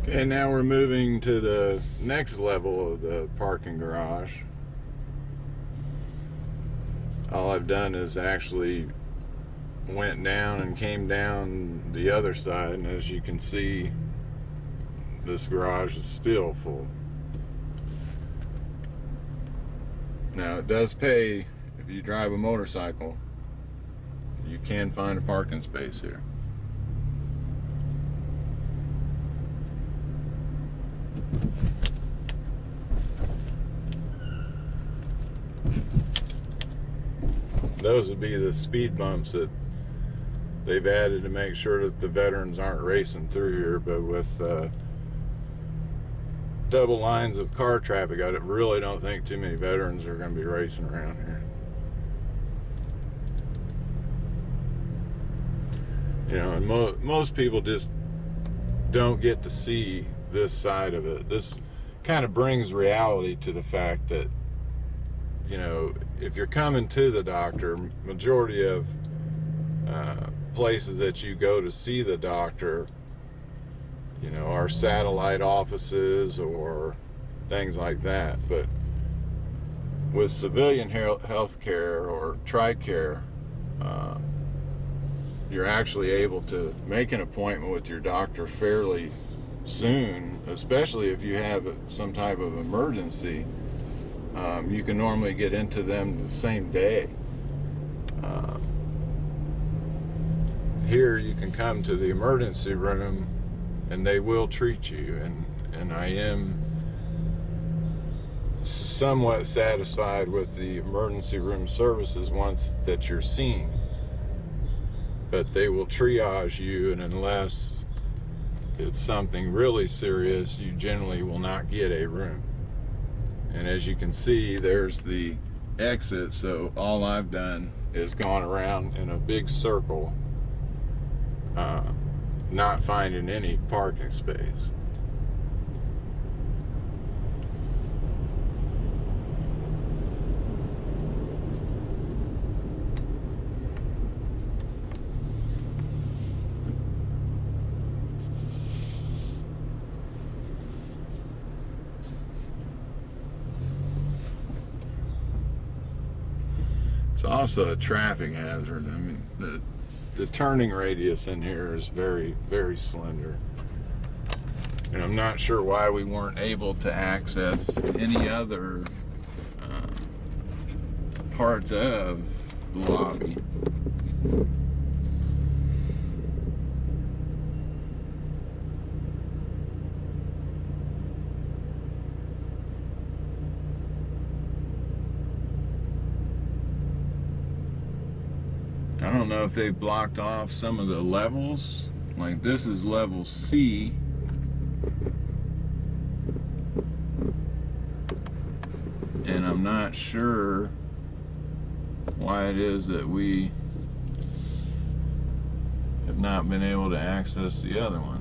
Okay, now we're moving to the next level of the parking garage. All I've done is actually went down and came down the other side, and as you can see, this garage is still full. Now, it does pay if you drive a motorcycle. You can find a parking space here. Those would be the speed bumps that they've added to make sure that the veterans aren't racing through here. But with double lines of car traffic, I really don't think too many veterans are going to be racing around here. You know, and most people just don't get to see this side of it. This kind of brings reality to the fact that, you know, if you're coming to the doctor, majority of places that you go to see the doctor, you know, are satellite offices or things like that. But with civilian health care or TRICARE, you're actually able to make an appointment with your doctor fairly soon, especially if you have some type of emergency. You can normally get into them the same day. Here you can come to the emergency room and they will treat you, and I am somewhat satisfied with the emergency room services once that you're seeing. But they will triage you, and unless it's something really serious, you generally will not get a room. And as you can see, there's the exit, so all I've done is gone around in a big circle, not finding any parking space. It's also a traffic hazard. I mean, the turning radius in here is very, very slender. And I'm not sure why we weren't able to access any other parts of the lobby. I don't know if they blocked off some of the levels. Like, this is level C. And I'm not sure why it is that we have not been able to access the other ones.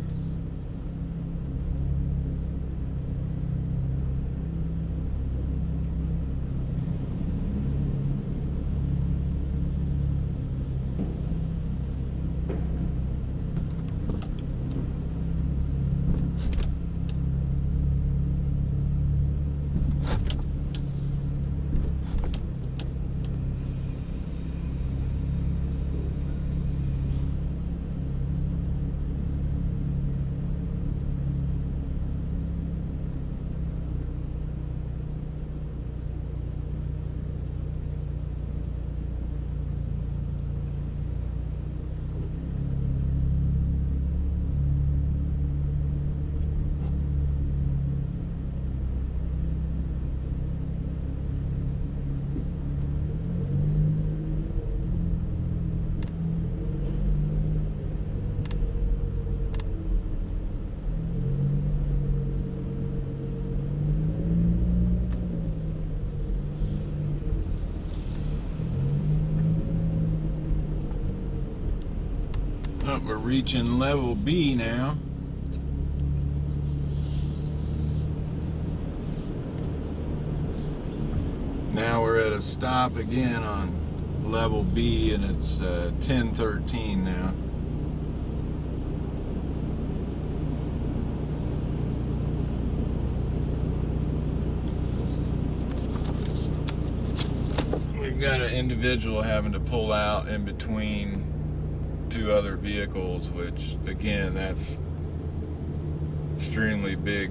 We're reaching level B now. Now we're at a stop again on level B, and it's 10:13 now. got an individual having to pull out in between two other vehicles, which again, that's extremely big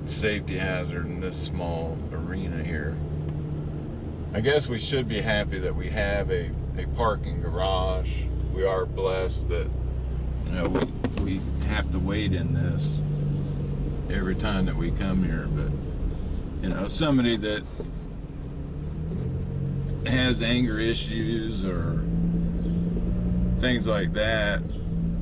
safety hazard in this small arena here. I guess we should be happy that we have a parking garage. We are blessed that, you know, we have to wait in this every time that we come here. But, you know, somebody that has anger issues or things like that,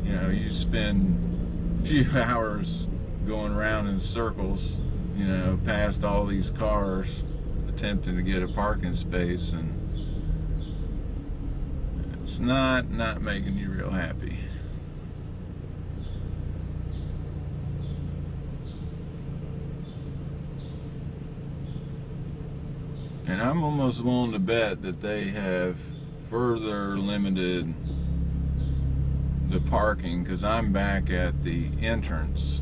you know, you spend a few hours going around in circles, you know, past all these cars attempting to get a parking space, and it's not making you real happy. And I'm almost willing to bet that they have further limited the parking, because I'm back at the entrance.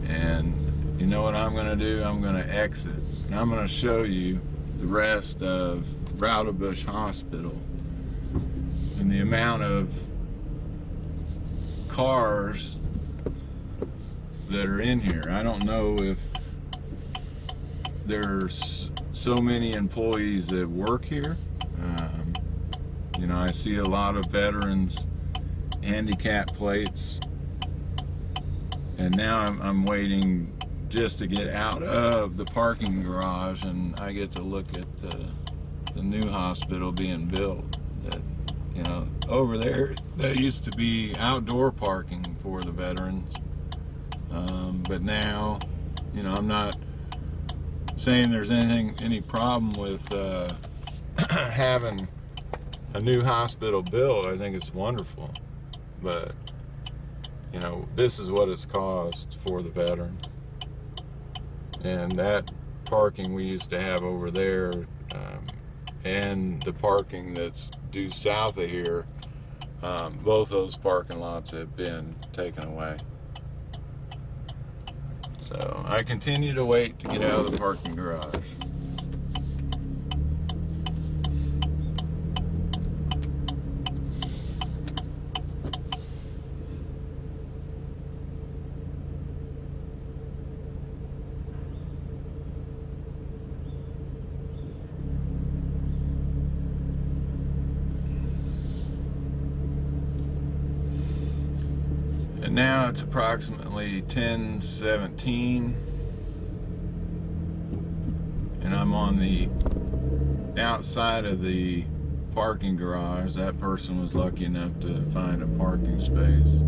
And you know what I'm going to do? I'm going to exit. And I'm going to show you the rest of ROUDEBUSH Hospital and the amount of cars that are in here. I don't know if there's so many employees that work here. You know, I see a lot of veterans handicap plates, and now I'm waiting just to get out of the parking garage, and I get to look at the new hospital being built. That, you know, over there used to be outdoor parking for the veterans, but now, you know, I'm not saying there's any problem with having a new hospital built. I think it's wonderful, but you know, this is what it's cost for the veteran. And that parking we used to have over there, and the parking that's due south of here, both those parking lots have been taken away. So I continue to wait to get out of the parking garage. And now it's approximately 10:17, and I'm on the outside of the parking garage. That person was lucky enough to find a parking space.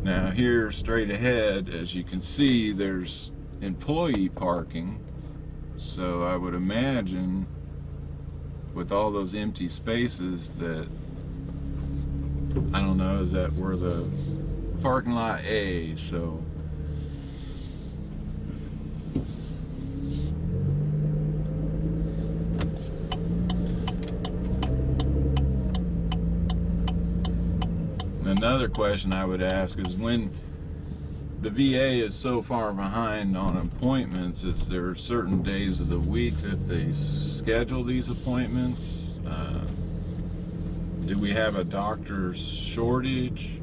Now here straight ahead, as you can see, there's employee parking, so I would imagine with all those empty spaces that, I don't know, is that where the parking lot A, so another question I would ask is, when the VA is so far behind on appointments, is there certain days of the week that they schedule these appointments? Do we have a doctor's shortage?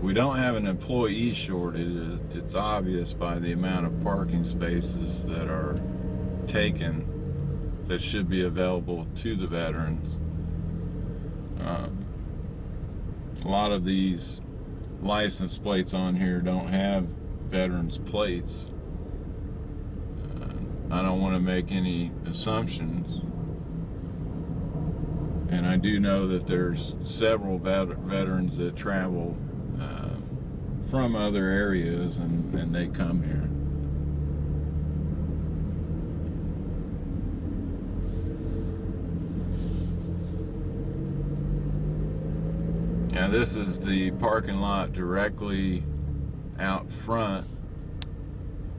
We don't have an employee shortage. It's obvious by the amount of parking spaces that are taken that should be available to the veterans. A lot of these license plates on here don't have veterans plates. I don't want to make any assumptions, and I do know that there's several veterans that travel from other areas, and they come here. Now this is the parking lot directly out front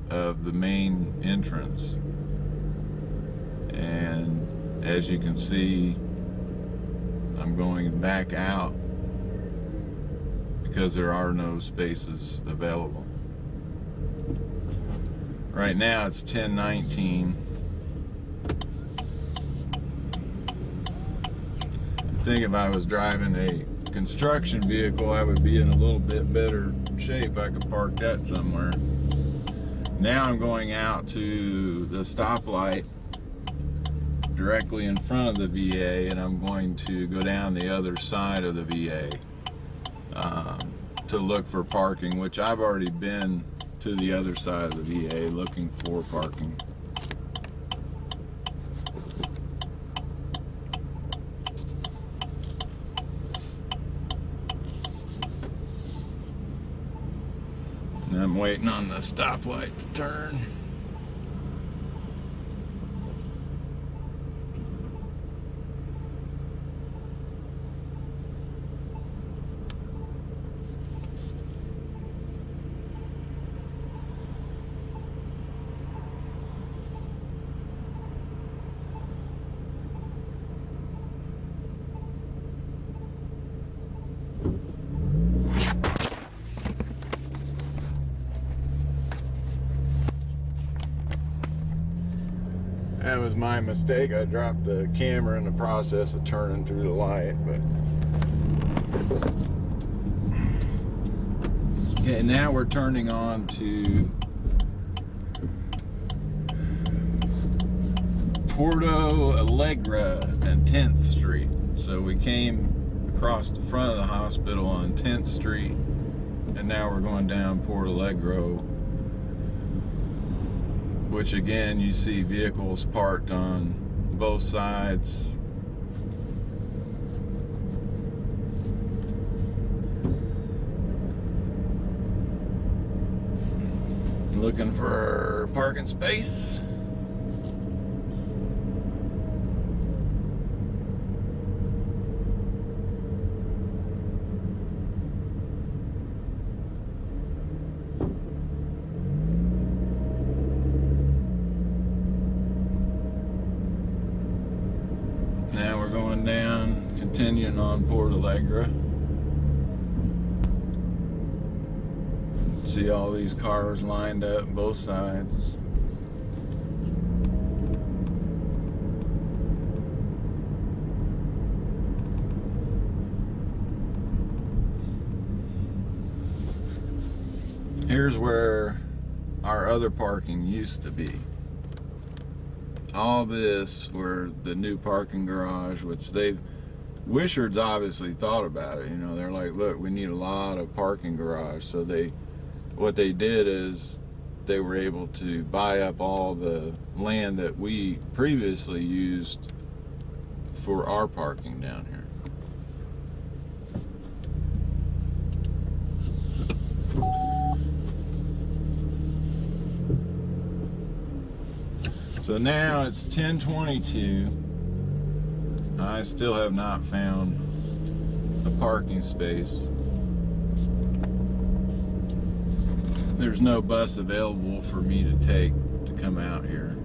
of the main entrance, and as you can see, I'm going back out because there are no spaces available. Right now it's 10:19. I think if I was driving a construction vehicle, I would be in a little bit better shape. I could park that somewhere. Now I'm going out to the stoplight directly in front of the VA, and I'm going to go down the other side of the VA to look for parking, which I've already been to the other side of the VA looking for parking. And I'm waiting on the stoplight to turn. That was my mistake. I dropped the camera in the process of turning through the light, but okay, now we're turning on to Porto Alegre and 10th Street. So we came across the front of the hospital on 10th Street, and now we're going down Porto Alegre, which again, you see vehicles parked on both sides. Looking for parking space. Now we're going down, continuing on Porto Alegre. See all these cars lined up both sides. Here's where our other parking used to be. All this were the new parking garage, which Wishard's obviously thought about it. You know, they're like, look, we need a lot of parking garage. So what they did is they were able to buy up all the land that we previously used for our parking down here. So now it's 10:22. I still have not found a parking space. There's no bus available for me to take to come out here.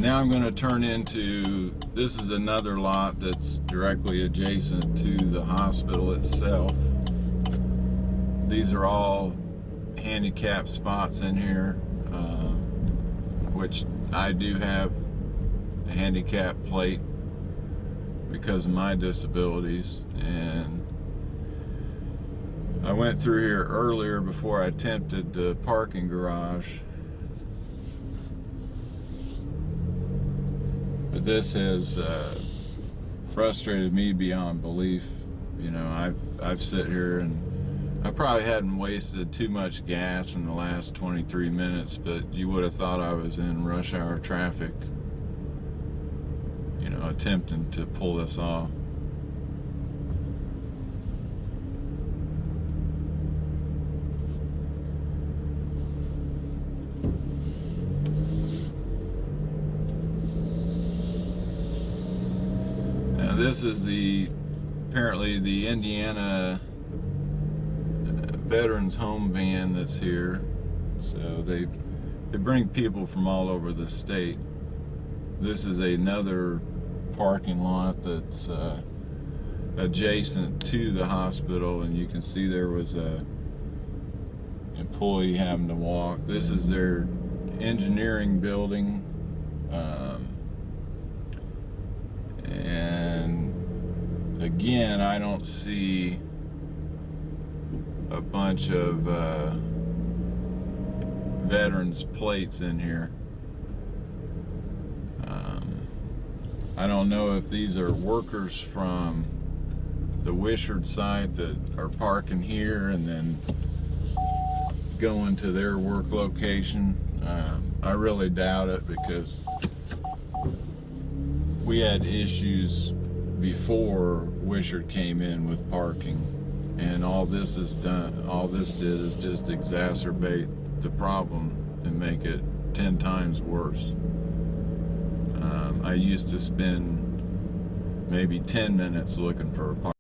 Now I'm going to turn into, this is another lot that's directly adjacent to the hospital itself. These are all handicapped spots in here, which I do have a handicap plate because of my disabilities. And I went through here earlier before I attempted the parking garage. But this has frustrated me beyond belief. You know, I've sit here and I probably hadn't wasted too much gas in the last 23 minutes, but you would have thought I was in rush hour traffic, you know, attempting to pull this off. This is apparently the Indiana veterans home van that's here. So they bring people from all over the state. This is another parking lot that's adjacent to the hospital, and you can see there was a employee having to walk. This is their engineering building, and again, I don't see a bunch of veterans plates in here. I don't know if these are workers from the Wishart site that are parking here and then going to their work location. I really doubt it, because we had issues before Wishart came in with parking, and all this did is just exacerbate the problem and make it 10 times worse. I used to spend maybe 10 minutes looking for a parking